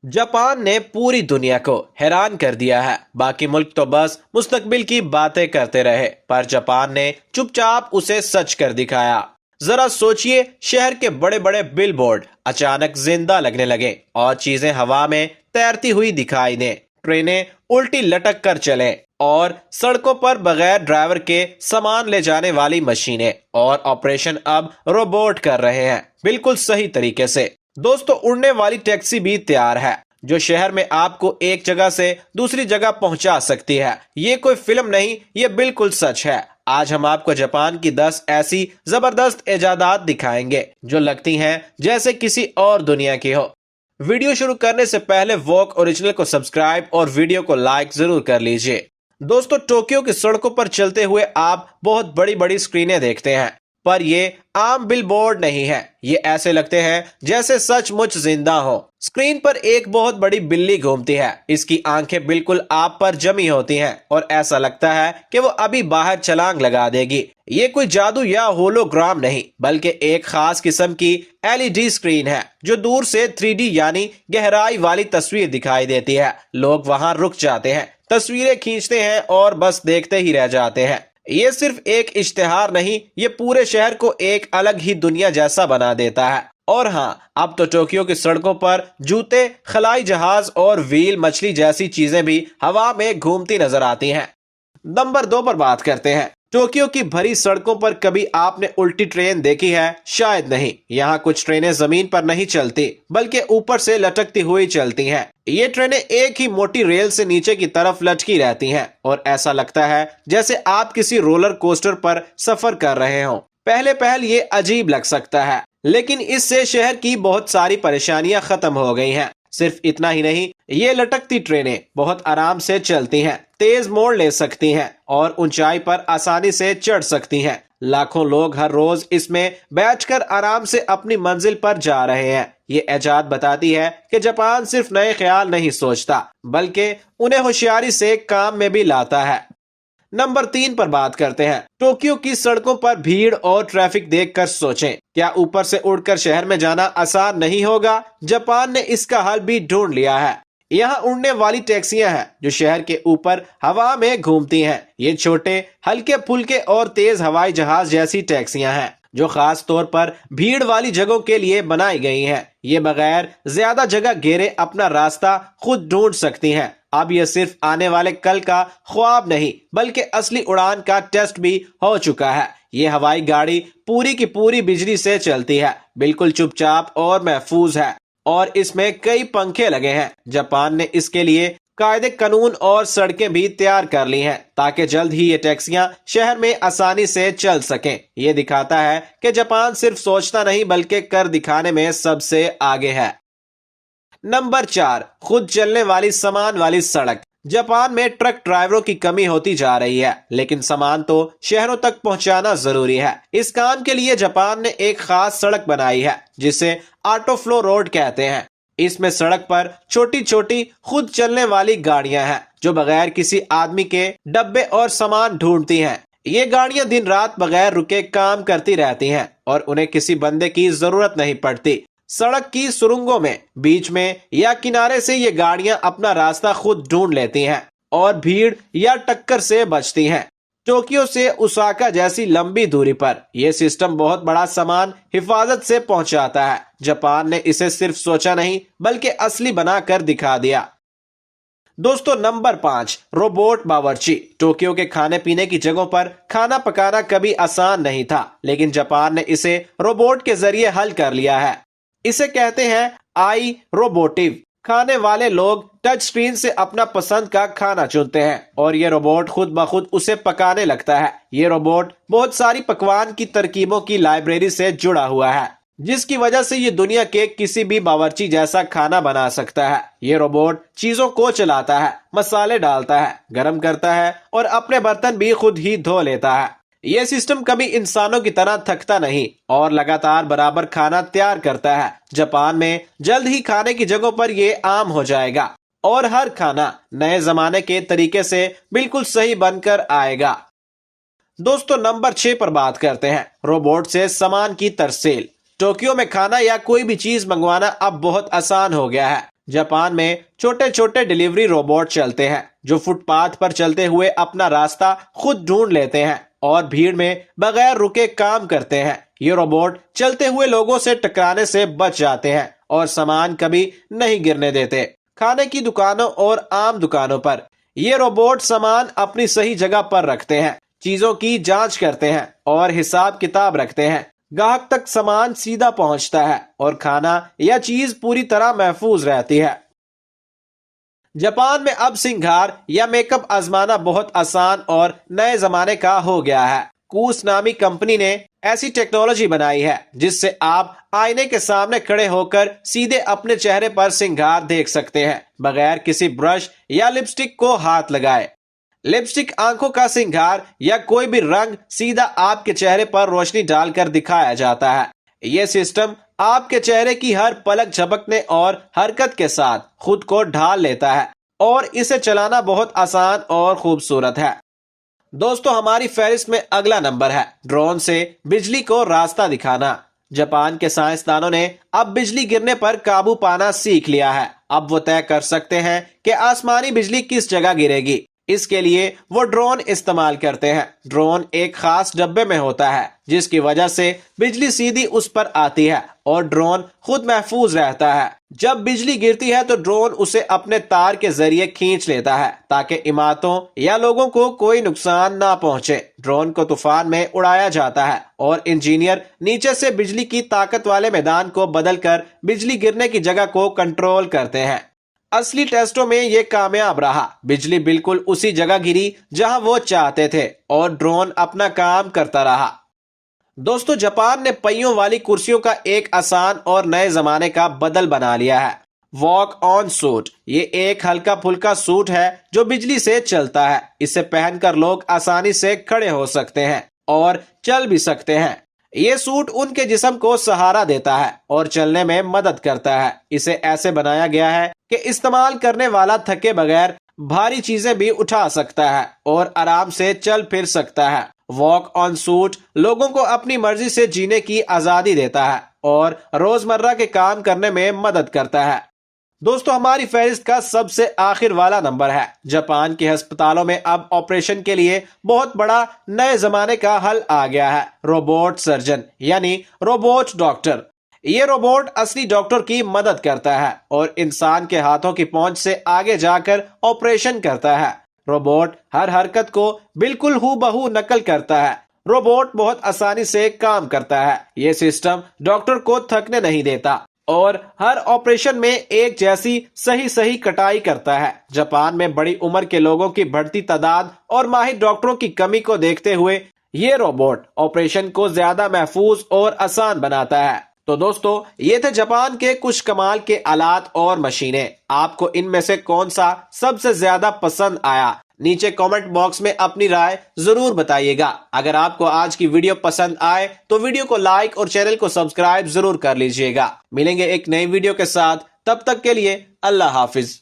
Japan ने पूरी दुनिया को हैरान कर दिया है। बाकी मुल्क तो बस मुस्तकबिल की बातें करते रहे, पर जापान ने चुपचाप उसे सच कर दिखाया। जरा सोचिए, शहर के बड़े बड़े बिल बोर्ड अचानक जिंदा लगने लगे और चीजें हवा में तैरती हुई दिखाई दें। ट्रेनें उल्टी लटक कर चलें और सड़कों पर बगैर ड्राइवर के सामान ले जाने वाली मशीनें और ऑपरेशन अब रोबोट कर रहे हैं, बिल्कुल सही तरीके से। दोस्तों, उड़ने वाली टैक्सी भी तैयार है, जो शहर में आपको एक जगह से दूसरी जगह पहुंचा सकती है। ये कोई फिल्म नहीं, ये बिल्कुल सच है। आज हम आपको जापान की 10 ऐसी जबरदस्त इजादात दिखाएंगे जो लगती हैं जैसे किसी और दुनिया की हो। वीडियो शुरू करने से पहले वॉक ओरिजिनल को सब्सक्राइब और वीडियो को लाइक जरूर कर लीजिए। दोस्तों, टोक्यो की सड़कों पर चलते हुए आप बहुत बड़ी बड़ी स्क्रीनें देखते हैं, पर ये आम बिलबोर्ड नहीं है। ये ऐसे लगते हैं जैसे सचमुच जिंदा हो। स्क्रीन पर एक बहुत बड़ी बिल्ली घूमती है। इसकी आंखें बिल्कुल आप पर जमी होती हैं और ऐसा लगता है कि वो अभी बाहर छलांग लगा देगी। ये कोई जादू या होलोग्राम नहीं, बल्कि एक खास किस्म की एलईडी स्क्रीन है जो दूर से 3D यानी गहराई वाली तस्वीर दिखाई देती है। लोग वहां रुक जाते हैं, तस्वीरें खींचते हैं और बस देखते ही रह जाते हैं। ये सिर्फ एक इश्तिहार नहीं, ये पूरे शहर को एक अलग ही दुनिया जैसा बना देता है। और हाँ, अब तो टोक्यो की सड़कों पर जूते, खलाई जहाज और व्हील मछली जैसी चीजें भी हवा में घूमती नजर आती हैं। नंबर 2 पर बात करते हैं। टोक्यो की भरी सड़कों पर कभी आपने उल्टी ट्रेन देखी है? शायद नहीं। यहाँ कुछ ट्रेनें जमीन पर नहीं चलती, बल्कि ऊपर से लटकती हुई चलती हैं। ये ट्रेनें एक ही मोटी रेल से नीचे की तरफ लटकी रहती हैं और ऐसा लगता है जैसे आप किसी रोलर कोस्टर पर सफर कर रहे हों। पहले पहल ये अजीब लग सकता है, लेकिन इससे शहर की बहुत सारी परेशानियां खत्म हो गई हैं। सिर्फ इतना ही नहीं, ये लटकती ट्रेनें बहुत आराम से चलती हैं, तेज मोड़ ले सकती हैं और ऊंचाई पर आसानी से चढ़ सकती हैं। लाखों लोग हर रोज इसमें बैठकर आराम से अपनी मंजिल पर जा रहे हैं। ये इजाद बताती है कि जापान सिर्फ नए ख्याल नहीं सोचता, बल्कि उन्हें होशियारी से काम में भी लाता है। नंबर 3 पर बात करते हैं। टोक्यो की सड़कों पर भीड़ और ट्रैफिक देखकर सोचें, क्या ऊपर से उड़कर शहर में जाना आसान नहीं होगा? जापान ने इसका हल भी ढूंढ लिया है। यहाँ उड़ने वाली टैक्सियां हैं जो शहर के ऊपर हवा में घूमती हैं। ये छोटे, हल्के फुल्के और तेज हवाई जहाज जैसी टैक्सियां हैं जो खास तौर पर भीड़ वाली जगहों के लिए बनाई गई हैं। ये बगैर ज्यादा जगह घेरे अपना रास्ता खुद ढूंढ सकती हैं। अब यह सिर्फ आने वाले कल का ख्वाब नहीं, बल्कि असली उड़ान का टेस्ट भी हो चुका है। ये हवाई गाड़ी पूरी की पूरी बिजली से चलती है, बिल्कुल चुपचाप और महफूज है, और इसमें कई पंखे लगे हैं। जापान ने इसके लिए कायदे कानून और सड़कें भी तैयार कर ली हैं ताकि जल्द ही ये टैक्सियां शहर में आसानी से चल सकें। ये दिखाता है कि जापान सिर्फ सोचता नहीं, बल्कि कर दिखाने में सबसे आगे है। नंबर 4, खुद चलने वाली सामान वाली सड़क। जापान में ट्रक ड्राइवरों की कमी होती जा रही है, लेकिन सामान तो शहरों तक पहुंचाना जरूरी है। इस काम के लिए जापान ने एक खास सड़क बनाई है जिसे ऑटो फ्लो रोड कहते हैं। इसमें सड़क पर छोटी छोटी खुद चलने वाली गाड़ियां हैं जो बगैर किसी आदमी के डब्बे और सामान ढूंढती हैं। ये गाड़ियां दिन रात बगैर रुके काम करती रहती हैं और उन्हें किसी बंदे की जरूरत नहीं पड़ती। सड़क की सुरंगों में, बीच में या किनारे से ये गाड़ियां अपना रास्ता खुद ढूंढ लेती हैं और भीड़ या टक्कर से बचती हैं। टोक्यो से ओसाका जैसी लंबी दूरी पर यह सिस्टम बहुत बड़ा सामान हिफाजत से पहुंचाता है। जापान ने इसे सिर्फ सोचा नहीं, बल्कि असली बनाकर दिखा दिया। दोस्तों, नंबर 5, रोबोट बावर्ची। टोक्यो के खाने पीने की जगहों पर खाना पकाना कभी आसान नहीं था, लेकिन जापान ने इसे रोबोट के जरिए हल कर लिया है। इसे कहते हैं आई रोबोटिव। खाने वाले लोग टच स्क्रीन से अपना पसंद का खाना चुनते हैं और ये रोबोट खुद ब खुद उसे पकाने लगता है। ये रोबोट बहुत सारी पकवान की तरकीबों की लाइब्रेरी से जुड़ा हुआ है, जिसकी वजह से ये दुनिया के किसी भी बावर्ची जैसा खाना बना सकता है। ये रोबोट चीजों को चलाता है, मसाले डालता है, गरम करता है और अपने बर्तन भी खुद ही धो लेता है। यह सिस्टम कभी इंसानों की तरह थकता नहीं और लगातार बराबर खाना तैयार करता है। जापान में जल्द ही खाने की जगहों पर यह आम हो जाएगा और हर खाना नए जमाने के तरीके से बिल्कुल सही बनकर आएगा। दोस्तों, नंबर 6 पर बात करते हैं। रोबोट से सामान की तरसेल। टोक्यो में खाना या कोई भी चीज मंगवाना अब बहुत आसान हो गया है। जापान में छोटे छोटे डिलीवरी रोबोट चलते हैं जो फुटपाथ पर चलते हुए अपना रास्ता खुद ढूंढ लेते हैं और भीड़ में बगैर रुके काम करते हैं। ये रोबोट चलते हुए लोगों से टकराने से बच जाते हैं और सामान कभी नहीं गिरने देते। खाने की दुकानों और आम दुकानों पर ये रोबोट सामान अपनी सही जगह पर रखते हैं, चीजों की जांच करते हैं और हिसाब किताब रखते हैं। ग्राहक तक सामान सीधा पहुंचता है और खाना या चीज पूरी तरह महफूज रहती है। जापान में अब सिंगार या मेकअप आजमाना बहुत आसान और नए जमाने का हो गया है। कूस नामी कंपनी ने ऐसी टेक्नोलॉजी बनाई है जिससे आप आईने के सामने खड़े होकर सीधे अपने चेहरे पर सिंगार देख सकते हैं बगैर किसी ब्रश या लिपस्टिक को हाथ लगाए। लिपस्टिक, आंखों का सिंगार या कोई भी रंग सीधा आपके चेहरे पर रोशनी डालकर दिखाया जाता है। ये सिस्टम आपके चेहरे की हर पलक झपकने और हरकत के साथ खुद को ढाल लेता है और इसे चलाना बहुत आसान और खूबसूरत है। दोस्तों, हमारी फहरिस्त में अगला नंबर है ड्रोन से बिजली को रास्ता दिखाना। जापान के साइंसदानों ने अब बिजली गिरने पर काबू पाना सीख लिया है। अब वो तय कर सकते हैं कि आसमानी बिजली किस जगह गिरेगी। इसके लिए वो ड्रोन इस्तेमाल करते हैं। ड्रोन एक खास डब्बे में होता है जिसकी वजह से बिजली सीधी उस पर आती है और ड्रोन खुद महफूज रहता है। जब बिजली गिरती है तो ड्रोन उसे अपने तार के जरिए खींच लेता है ताकि इमारतों या लोगों को कोई नुकसान ना पहुंचे। ड्रोन को तूफान में उड़ाया जाता है और इंजीनियर नीचे से बिजली की ताकत वाले मैदान को बदलकर बिजली गिरने की जगह को कंट्रोल करते हैं। असली टेस्टों में ये कामयाब रहा। बिजली बिल्कुल उसी जगह गिरी जहां वो चाहते थे और ड्रोन अपना काम करता रहा। दोस्तों, जापान ने पहियों वाली कुर्सियों का एक आसान और नए जमाने का बदल बना लिया है। वॉक ऑन सूट, ये एक हल्का फुल्का सूट है जो बिजली से चलता है। इसे पहनकर लोग आसानी से खड़े हो सकते हैं और चल भी सकते हैं। ये सूट उनके जिस्म को सहारा देता है और चलने में मदद करता है। इसे ऐसे बनाया गया है कि इस्तेमाल करने वाला थके बगैर भारी चीजें भी उठा सकता है और आराम से चल फिर सकता है। वॉक ऑन सूट लोगों को अपनी मर्जी से जीने की आजादी देता है और रोजमर्रा के काम करने में मदद करता है। दोस्तों, हमारी फहरिस्त का सबसे आखिर वाला नंबर है जापान के अस्पतालों में अब ऑपरेशन के लिए बहुत बड़ा नए जमाने का हल आ गया है रोबोट सर्जन यानी रोबोट डॉक्टर। ये रोबोट असली डॉक्टर की मदद करता है और इंसान के हाथों की पहुंच से आगे जाकर ऑपरेशन करता है। रोबोट हर हरकत को बिल्कुल हूबहू नकल करता है। रोबोट बहुत आसानी से काम करता है। ये सिस्टम डॉक्टर को थकने नहीं देता और हर ऑपरेशन में एक जैसी सही कटाई करता है। जापान में बड़ी उम्र के लोगों की बढ़ती तादाद और माहिर डॉक्टरों की कमी को देखते हुए ये रोबोट ऑपरेशन को ज्यादा महफूज और आसान बनाता है। तो दोस्तों, ये थे जापान के कुछ कमाल के आलात और मशीनें। आपको इनमें से कौन सा सबसे ज्यादा पसंद आया? नीचे कमेंट बॉक्स में अपनी राय जरूर बताइएगा। अगर आपको आज की वीडियो पसंद आए तो वीडियो को लाइक और चैनल को सब्सक्राइब जरूर कर लीजिएगा। मिलेंगे एक नई वीडियो के साथ, तब तक के लिए अल्लाह हाफिज।